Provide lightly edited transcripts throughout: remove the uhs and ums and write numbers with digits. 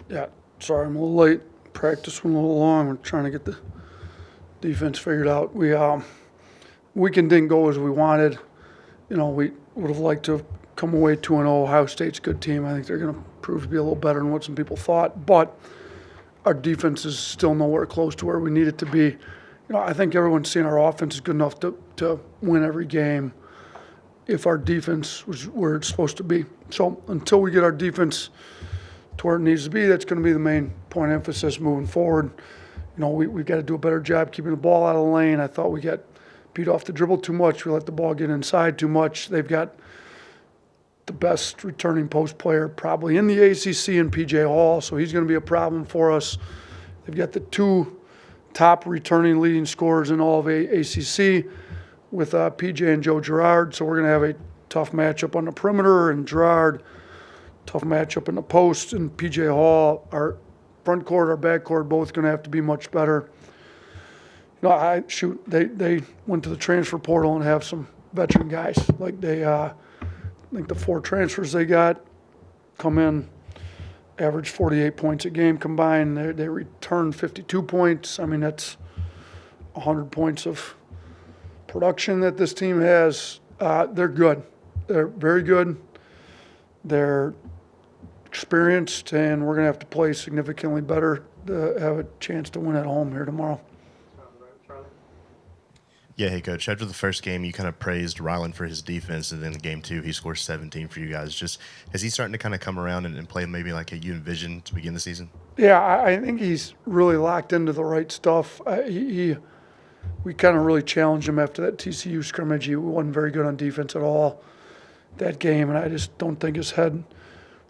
Yeah, sorry I'm a little late. Practice went a little long. We're trying to get the defense figured out. Weekend didn't go as we wanted. We would have liked to have come away 2-0. Ohio State's a good team. I think they're going to prove to be a little better than what some people thought. But our defense is still nowhere close to where we need it to be. I think everyone's seen our offense is good enough to win every game if our defense was where it's supposed to be. So until we get our defense to where it needs to be, that's going to be the main point of emphasis moving forward. We've got to do a better job keeping the ball out of the lane. I thought we got beat off the dribble too much. We let the ball get inside too much. They've got the best returning post player probably in the ACC in P.J. Hall, so he's going to be a problem for us. They've got the two top returning leading scorers in all of ACC with P.J. and Joe Girard, so we're going to have a tough matchup on the perimeter, and Girard, tough matchup in the post, and P.J. Hall, our front court, our back court, both going to have to be much better. They went to the transfer portal and have some veteran guys. I think the 4 transfers they got come in, average 48 points a game combined. They returned 52 points. I mean, that's 100 points of production that this team has. They're good. They're very good. They're experienced, and we're going to have to play significantly better to have a chance to win at home here tomorrow. Yeah, hey, Coach. After the first game, you kind of praised Ryland for his defense, and then in game 2, he scores 17 for you guys. Just is he starting to kind of come around and play maybe like you envisioned to begin the season? Yeah, I think he's really locked into the right stuff. We kind of really challenged him after that TCU scrimmage. He wasn't very good on defense at all that game, and I just don't think his head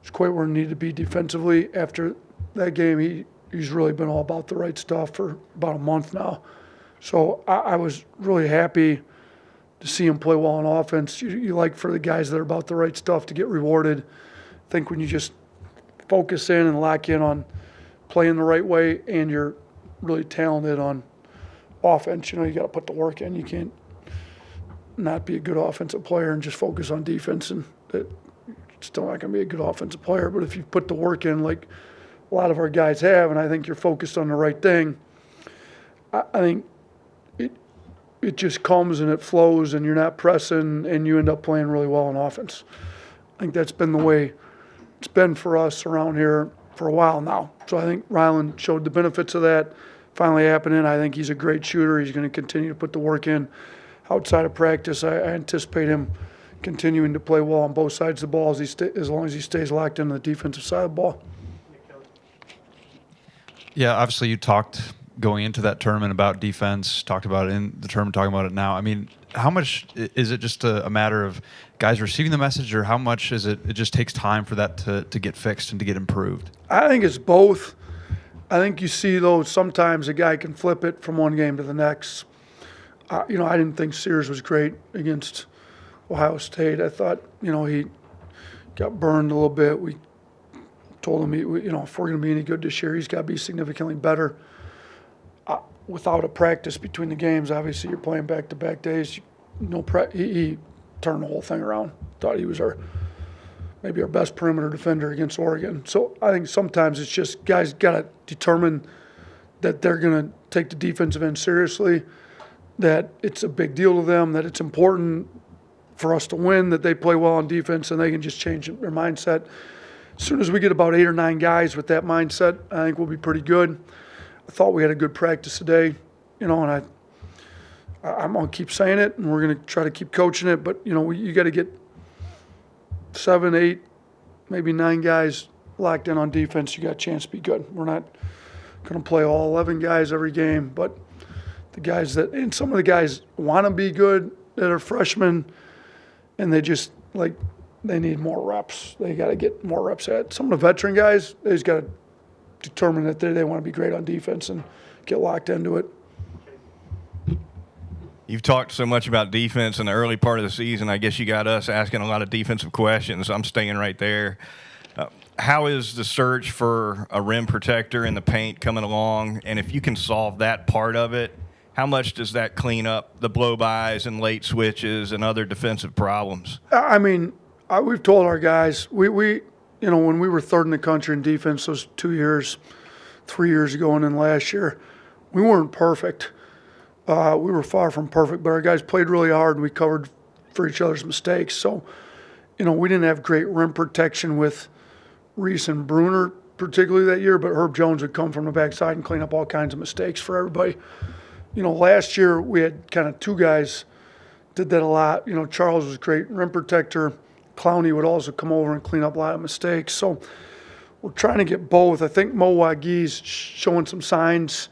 was quite where it needed to be defensively. After that game, he's really been all about the right stuff for about a month now. So I was really happy to see him play well on offense. You like for the guys that are about the right stuff to get rewarded. I think when you just focus in and lock in on playing the right way and you're really talented on offense, you got to put the work in. You can't not be a good offensive player and just focus on defense, and it's still not going to be a good offensive player. But if you put the work in like a lot of our guys have, and I think you're focused on the right thing, I think it just comes and it flows, and you're not pressing, and you end up playing really well on offense. I think that's been the way it's been for us around here for a while now. So I think Ryland showed the benefits of that finally happening. I think he's a great shooter. He's going to continue to put the work in outside of practice. I anticipate him continuing to play well on both sides of the ball as long as he stays locked into the defensive side of the ball. Yeah, obviously you talked going into that tournament about defense, talked about it in the tournament, talking about it now. I mean, how much is it just a matter of guys receiving the message, or how much is it just takes time for that to get fixed and to get improved? I think it's both. I think you see, though, sometimes a guy can flip it from one game to the next. I didn't think Sears was great against Ohio State. I thought, he got burned a little bit. We told him, if we're going to be any good this year, he's got to be significantly better. Without a practice between the games, obviously you're playing back-to-back days. He turned the whole thing around. Thought he was maybe our best perimeter defender against Oregon. So I think sometimes it's just guys got to determine that they're going to take the defensive end seriously, that it's a big deal to them, that it's important for us to win, that they play well on defense, and they can just change their mindset. As soon as we get about 8 or 9 guys with that mindset, I think we'll be pretty good. I thought we had a good practice today, and I'm going to keep saying it, and we're going to try to keep coaching it. But, you got to get 7, 8, maybe 9 guys locked in on defense. You got a chance to be good. We're not going to play all 11 guys every game, but the guys and some of the guys want to be good that are freshmen, and they just, they need more reps. They got to get more reps at. Some of the veteran guys, they just got to determine that they want to be great on defense and get locked into it. You've talked so much about defense in the early part of the season. I guess you got us asking a lot of defensive questions. I'm staying right there. How is the search for a rim protector in the paint coming along? And if you can solve that part of it, how much does that clean up the blow-bys and late switches and other defensive problems? I mean, we've told our guys, when we were third in the country in defense those 2 years, 3 years ago, and then last year, we weren't perfect. We were far from perfect, but our guys played really hard, and we covered for each other's mistakes. So, we didn't have great rim protection with Reese and Bruner, particularly that year, but Herb Jones would come from the backside and clean up all kinds of mistakes for everybody. Last year we had kind of two guys did that a lot. Charles was a great rim protector. Clowney would also come over and clean up a lot of mistakes. So we're trying to get both. I think Mo Wagi's showing some signs.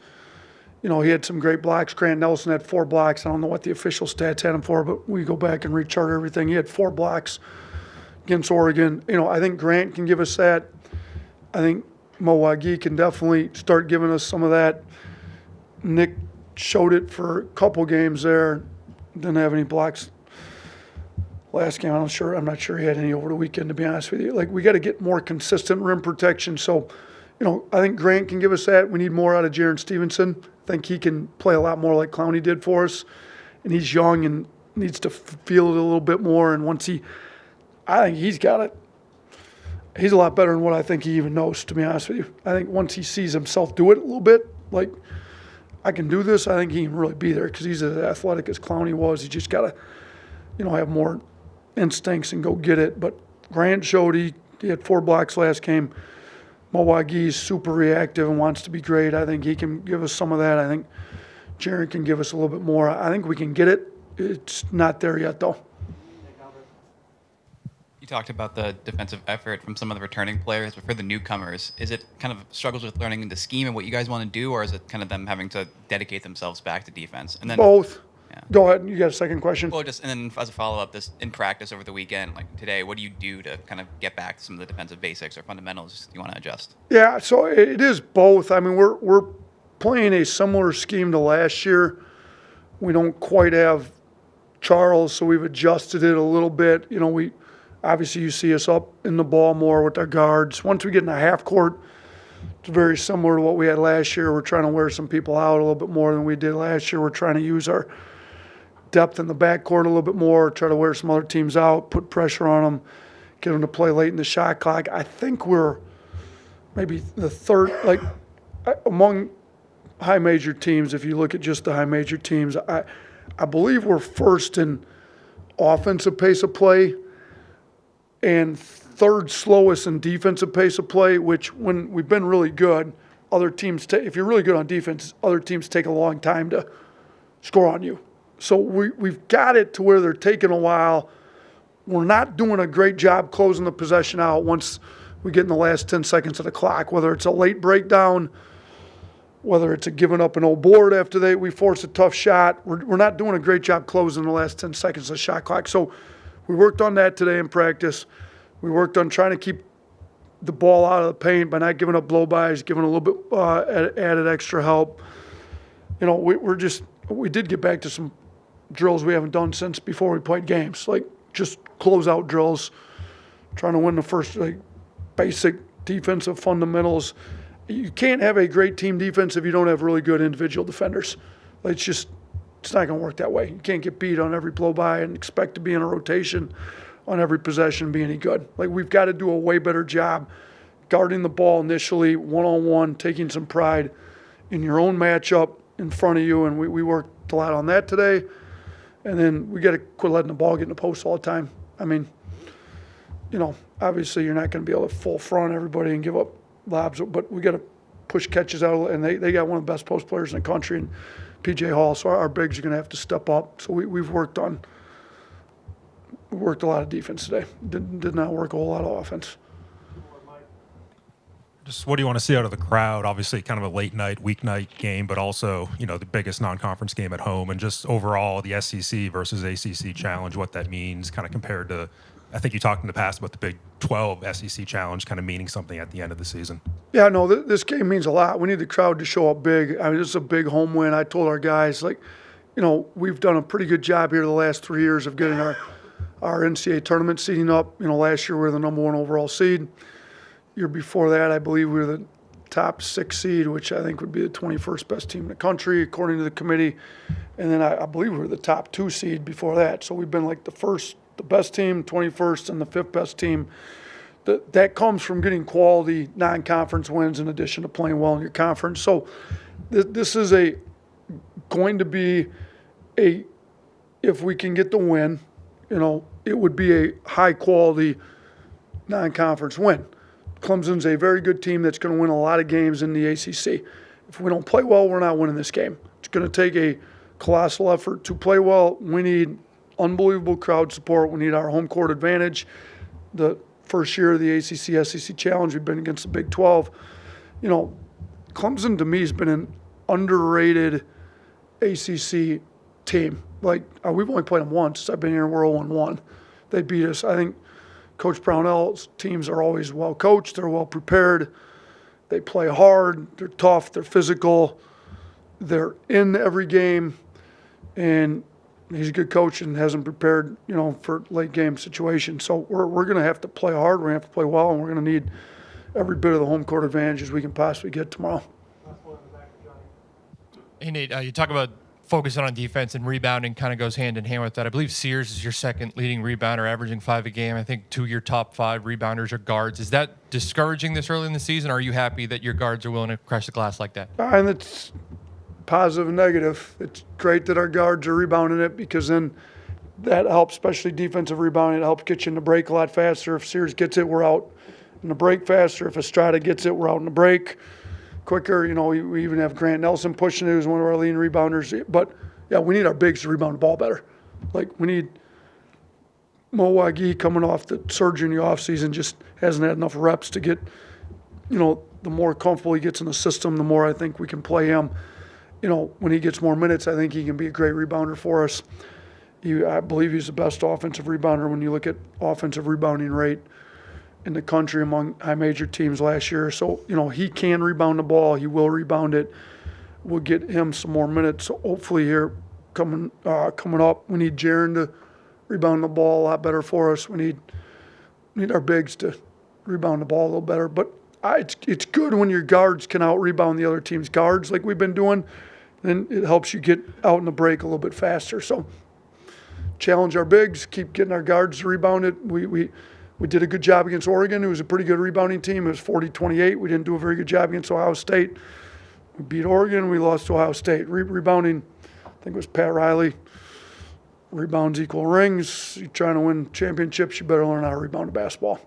He had some great blocks. Grant Nelson had 4 blocks. I don't know what the official stats had him for, but we go back and rechart everything. He had 4 blocks against Oregon. I think Grant can give us that. I think Mo Wagi can definitely start giving us some of that. Nick showed it for a couple games there. Didn't have any blocks last game. I'm not sure he had any over the weekend, to be honest with you. We got to get more consistent rim protection. So, I think Grant can give us that. We need more out of Jaron Stevenson. I think he can play a lot more like Clowney did for us. And he's young and needs to feel it a little bit more. And I think he's got it. He's a lot better than what I think he even knows, to be honest with you. I think once he sees himself do it a little bit, I can do this, I think he can really be there because he's as athletic as Clowney was. He just got to, have more instincts and go get it. But Grant showed he had 4 blocks last game. Mo Wagi's super reactive and wants to be great. I think he can give us some of that. I think Jaron can give us a little bit more. I think we can get it. It's not there yet, though. You talked about the defensive effort from some of the returning players, but for the newcomers, is it kind of struggles with learning the scheme and what you guys want to do, or is it kind of them having to dedicate themselves back to defense? And then both. Yeah. Go ahead. You got a second question? Well, and then as a follow-up, this in practice over the weekend, like today, what do you do to kind of get back to some of the defensive basics or fundamentals you want to adjust? Yeah, so it is both. I mean, we're playing a similar scheme to last year. We don't quite have Charles, so we've adjusted it a little bit. Obviously, you see us up in the ball more with our guards. Once we get in the half court, it's very similar to what we had last year. We're trying to wear some people out a little bit more than we did last year. We're trying to use our depth in the backcourt a little bit more, try to wear some other teams out, put pressure on them, get them to play late in the shot clock. I think we're maybe the third, among high major teams, if you look at just the high major teams, I believe we're first in offensive pace of play and third slowest in defensive pace of play, which when we've been really good, other teams, if you're really good on defense, other teams take a long time to score on you. So we've got it to where they're taking a while. We're not doing a great job closing the possession out once we get in the last 10 seconds of the clock, whether it's a late breakdown, whether it's a giving up an old board after we force a tough shot. We're not doing a great job closing the last 10 seconds of the shot clock. So we worked on that today in practice. We worked on trying to keep the ball out of the paint by not giving up blow-bys, giving a little bit added extra help. We did get back to some drills we haven't done since before we played games, like just closeout drills, trying to win the first basic defensive fundamentals. You can't have a great team defense if you don't have really good individual defenders. It's not going to work that way. You can't get beat on every blow-by and expect to be in a rotation on every possession and be any good. We've got to do a way better job guarding the ball initially, one-on-one, taking some pride in your own matchup in front of you, and we worked a lot on that today. And then we got to quit letting the ball get in the post all the time. I mean, obviously you're not going to be able to full front everybody and give up lobs, but we got to push catches out, and they got one of the best post players in the country, and P.J. Hall, so our bigs are going to have to step up. So we've worked a lot of defense today. Did not work a whole lot of offense. Just what do you want to see out of the crowd? Obviously, kind of a late night, weeknight game, but also, the biggest non-conference game at home, and just overall the SEC versus ACC challenge, what that means, kind of compared to, I think you talked in the past about the Big 12 SEC challenge kind of meaning something at the end of the season. Yeah, no, this game means a lot. We need the crowd to show up big. I mean, this is a big home win. I told our guys, we've done a pretty good job here the last 3 years of getting our NCAA tournament seeding up. Last year we were the number 1 overall seed. Year before that, I believe we were the top 6 seed, which I think would be the 21st best team in the country, according to the committee. And then I believe we were the top 2 seed before that. So we've been the best team, 21st, and the 5th best team that comes from getting quality non-conference wins in addition to playing well in your conference. So this is going to be if we can get the win, it would be a high-quality non-conference win. Clemson's a very good team that's going to win a lot of games in the ACC. If we don't play well, we're not winning this game. It's going to take a colossal effort to play well. We need unbelievable crowd support. We need our home court advantage. The first year of the ACC SEC Challenge, we've been against the Big 12. Clemson to me has been an underrated ACC team. Like, we've only played them once since I've been here. We're 0-1. They beat us. I think Coach Brownell's teams are always well coached. They're well prepared. They play hard. They're tough. They're physical. They're in every game. And he's a good coach and hasn't prepared, for late game situations. So we're going to have to play hard. We're going to have to play well, and we're going to need every bit of the home court advantage as we can possibly get tomorrow. Hey, Nate, you talk about focusing on defense, and rebounding kind of goes hand in hand with that. I believe Sears is your second leading rebounder, averaging 5 a game. I think 2 of your top 5 rebounders are guards. Is that discouraging this early in the season, or are you happy that your guards are willing to crush the glass like that? And it's positive and negative. It's great that our guards are rebounding it, because then that helps, especially defensive rebounding. It helps get you in the break a lot faster. If Sears gets it, we're out in the break faster. If Estrada gets it, we're out in the break quicker. We even have Grant Nelson pushing it, who's one of our leading rebounders. But, yeah, we need our bigs to rebound the ball better. Like, we need Mo Wagi coming off the surgery in the offseason, just hasn't had enough reps to get, the more comfortable he gets in the system, the more I think we can play him. When he gets more minutes, I think he can be a great rebounder for us. I believe he's the best offensive rebounder when you look at offensive rebounding rate in the country among high major teams last year. So, he can rebound the ball. He will rebound it. We'll get him some more minutes. So hopefully here coming up, we need Jaron to rebound the ball a lot better for us. We need our bigs to rebound the ball a little better. But it's good when your guards can out-rebound the other team's guards like we've been doing. Then it helps you get out in the break a little bit faster. So challenge our bigs, keep getting our guards to rebound it. We did a good job against Oregon. It was a pretty good rebounding team. It was 40-28. We didn't do a very good job against Ohio State. We beat Oregon. We lost to Ohio State. Rebounding, I think it was Pat Riley. Rebounds equal rings. You're trying to win championships, you better learn how to rebound a basketball.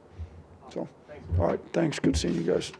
So, all right, thanks. Good seeing you guys.